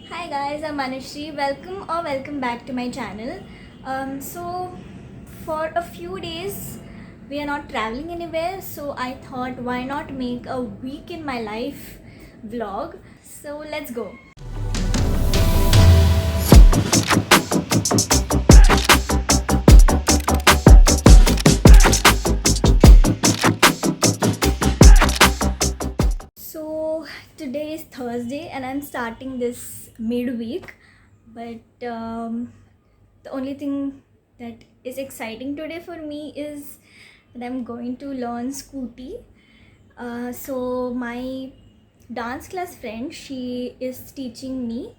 Hi guys, I'm Anushree. Welcome back to my channel. So for a few days we are not traveling anywhere, so I thought why not make a week in my life vlog. So let's go. So today is Thursday and I'm starting this midweek, but the only thing that is exciting today for me is that I'm going to learn scooty. So my dance class friend, she is teaching me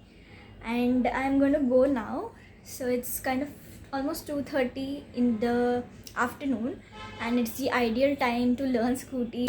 and I'm going to go now. So it's kind of almost 2:30 in the afternoon and it's the ideal time to learn scooty.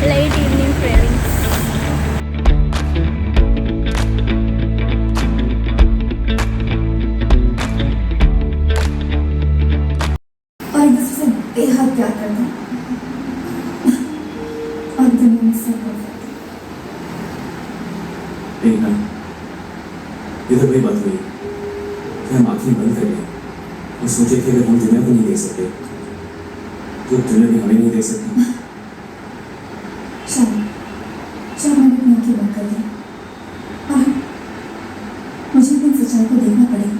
Late evening cravings. और एक दूसरे से बेहद प्यार करते हैं और दुनिया में सब लोग एक ना इधर वही बात हुई कि हम आंखें बंद कर लें और सोचे कि अगर हम दुनिया को नहीं देख सकते तो दुनिया भी हमें नहीं देख सकती। शायद मैंने अपनी आंखें बंद कर दी और मुझे इन सच्चाई को देखना पड़ेगा।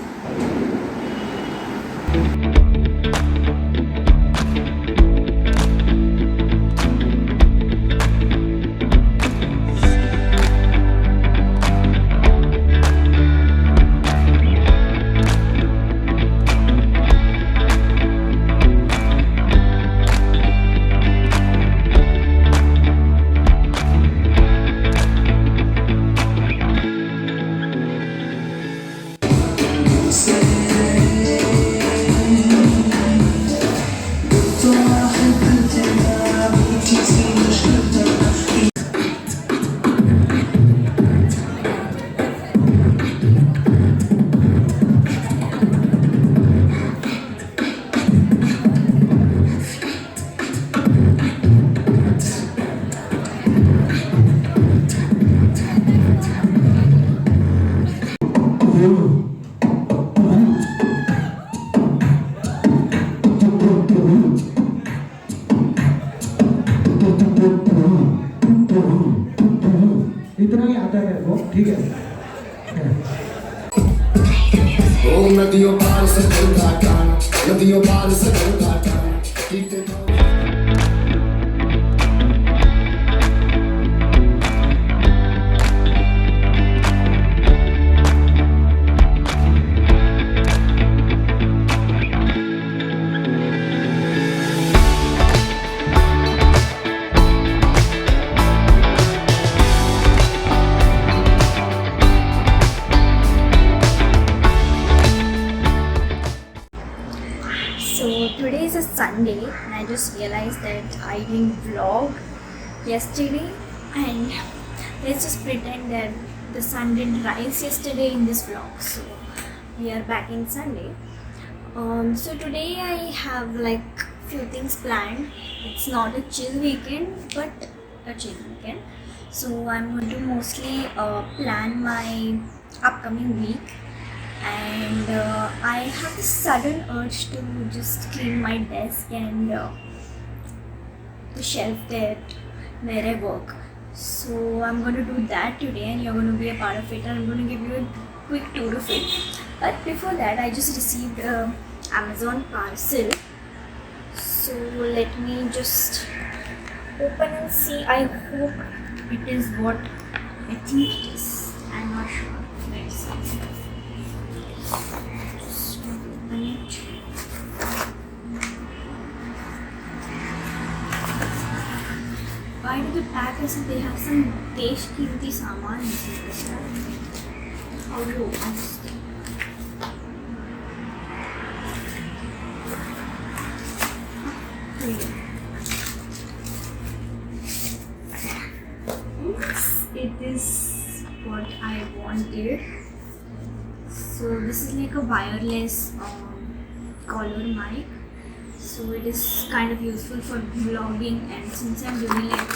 इतना ही आता है वो, ठीक है। नदियों पार से नदियों पार से So today is a Sunday and I just realized that I didn't vlog yesterday, and let's just pretend that the sun didn't rise yesterday in this vlog. So we are back in Sunday. So today I have like few things planned. It's not a chill weekend but a chill weekend. So I'm going to mostly plan my upcoming week, and I have this sudden urge to just clean my desk and the shelf there where I work. So I'm going to do that today and you're going to be a part of it, and I'm going to give you a quick tour of it. But before that, I just received a Amazon parcel. So let me just open and see. I hope it is what I think it is. I'm not sure. Let's see. Just open it. Why do the pack as if they have some desh कीमती सामान inside this pack? How do you open this thing? Oops, it is what I wanted. So this is like a wireless collar mic. So it is kind of useful for vlogging, and since I'm doing it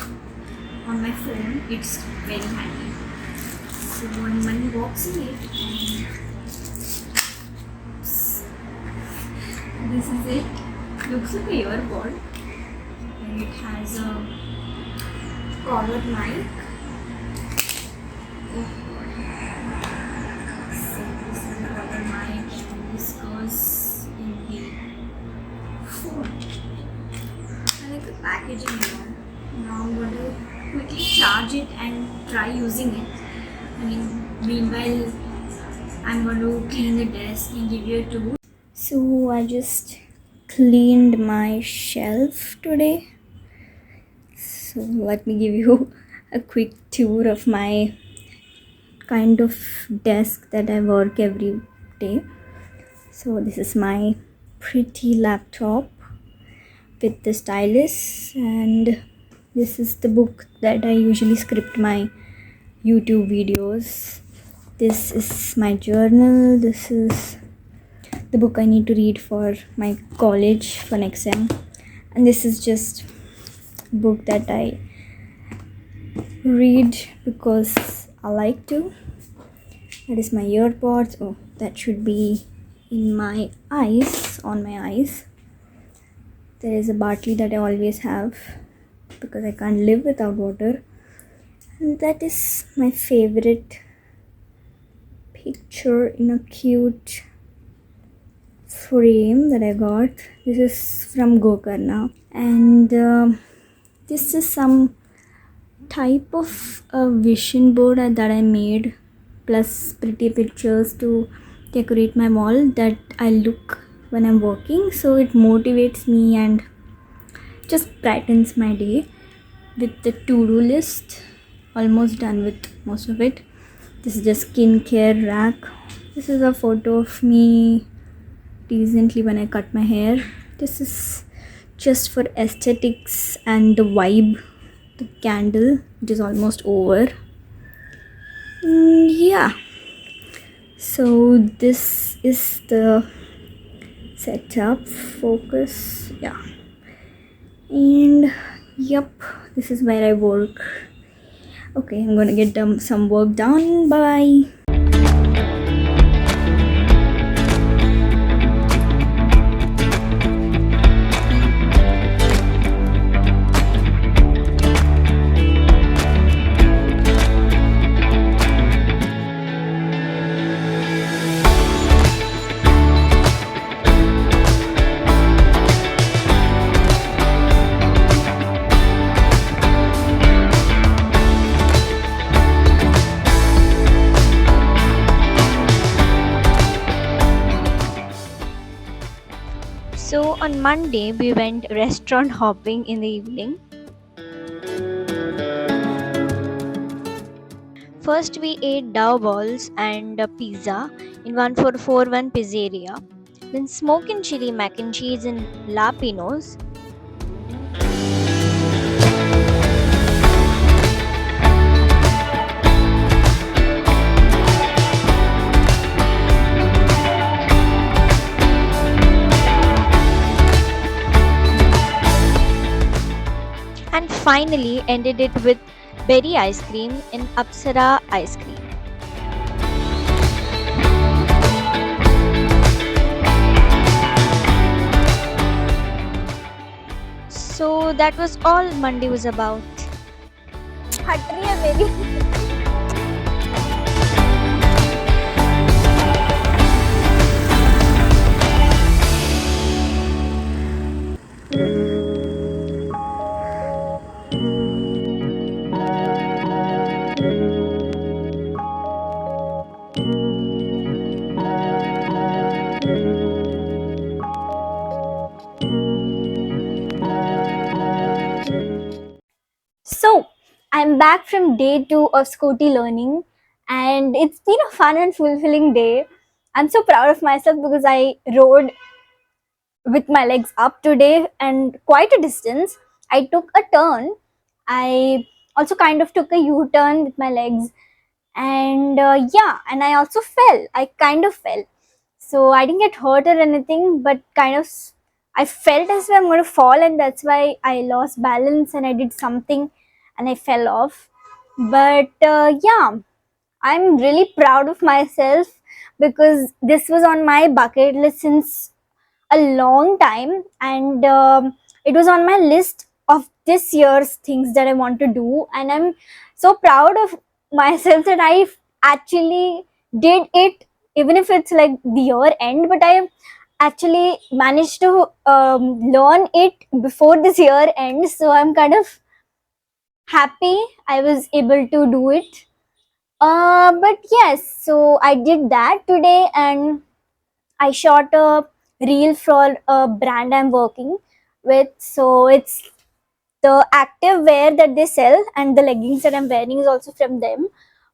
on my phone, it's very handy. So when money walks in it, this is it. Looks like a earbud, and it has a collar mic. Oh God. So this is a collar mic, and this goes in the phone. I like the packaging here. Now I'm going to quickly charge it and try using it. Meanwhile, I'm going to clean the desk and give you a tour. So I just cleaned my shelf today. So let me give you a quick tour of my kind of desk that I work every day. So this is my pretty laptop with the stylus, and this is the book that I usually script my YouTube videos. This is my journal. This is the book I need to read for my college for next sem, and this is just a book that I read because I like to. That is my earpods. Oh, that should be in my eyes, on my eyes. There is a Bartley that I always have because I can't live without water, and that is my favorite picture in a cute frame that I got. This is from Gokarna, and this is some type of a vision board that I made, plus pretty pictures to decorate my wall that I look when I'm working. So it motivates me and just brightens my day. With the to-do list almost done with most of it. This is just skincare rack. This is a photo of me recently when I cut my hair. This is just for aesthetics and the vibe. The candle, which is almost over. Yeah, so this is the setup. Focus, yeah, and yep, this is where I work. Okay, I'm gonna get some work done. Bye. So on Monday we went restaurant hopping in the evening. First we ate dough balls and a pizza in 1441 Pizzeria. Then smoke and chili mac and cheese in La Pinos. And finally ended it with berry ice cream in Apsara ice cream. So that was all Monday was about. हट रही है मेरी So, I'm back from day 2 of scooty learning, and it's been a fun and fulfilling day. I'm so proud of myself because I rode with my legs up today and quite a distance. I took a turn. I also kind of took a U turn with my legs, and yeah, and I also fell. I kind of fell. So I didn't get hurt or anything, but kind of I felt as if I'm going to fall, and that's why I lost balance and I did something and I fell off. But yeah, I'm really proud of myself because this was on my bucket list since a long time, and it was on my list of this year's things that I want to do, and I'm so proud of myself that I actually did it, even if it's like the year end, but I actually managed to learn it before this year ends, so I'm kind of happy I was able to do it. But yes, so I did that today, and I shot a reel for a brand I'm working with. So it's the active wear that they sell, and the leggings that I'm wearing is also from them.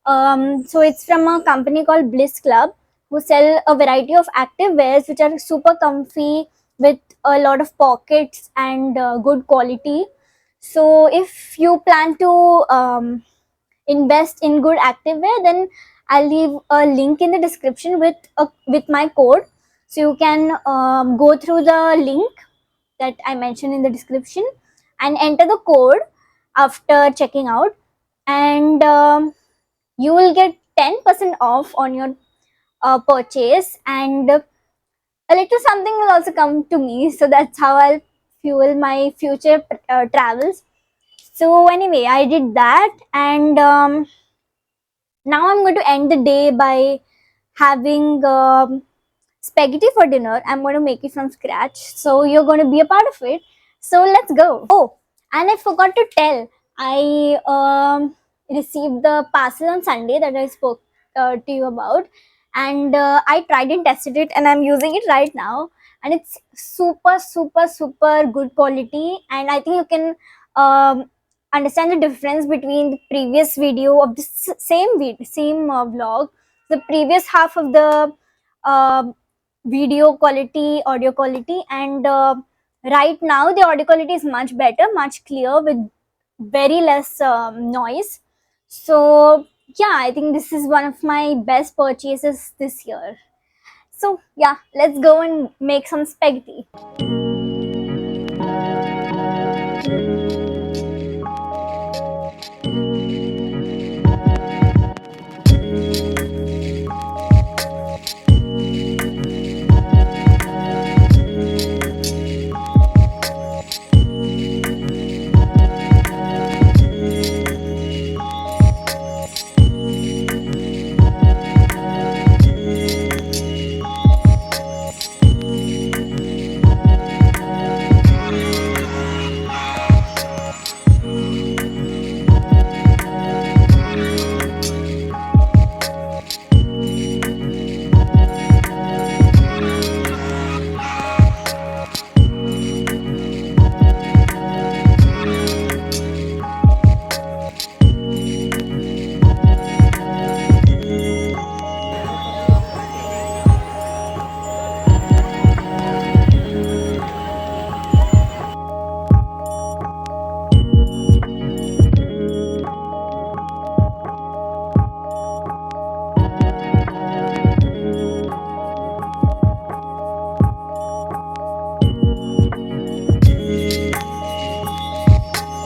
So it's from a company called Bliss Club, who sell a variety of active wears which are super comfy with a lot of pockets and good quality. So if you plan to invest in good activewear, then I'll leave a link in the description with my code, so you can go through the link that I mentioned in the description and enter the code after checking out, and you will get 10% off on your purchase, and a little something will also come to me, so that's how I'll fuel my future travels. So anyway, I did that, and now I'm going to end the day by having spaghetti for dinner. I'm going to make it from scratch, so you're going to be a part of it. So let's go. Oh, and I forgot to tell, I received the parcel on Sunday that I spoke to you about, and I tried and tested it, and I'm using it right now, and it's super good quality, and I think you can understand the difference between the previous video of the same vlog. The previous half of the uh, video quality, audio quality, and right now the audio quality is much better, much clear, with very less noise. So yeah, I think this is one of my best purchases this year. So yeah, let's go and make some spaghetti.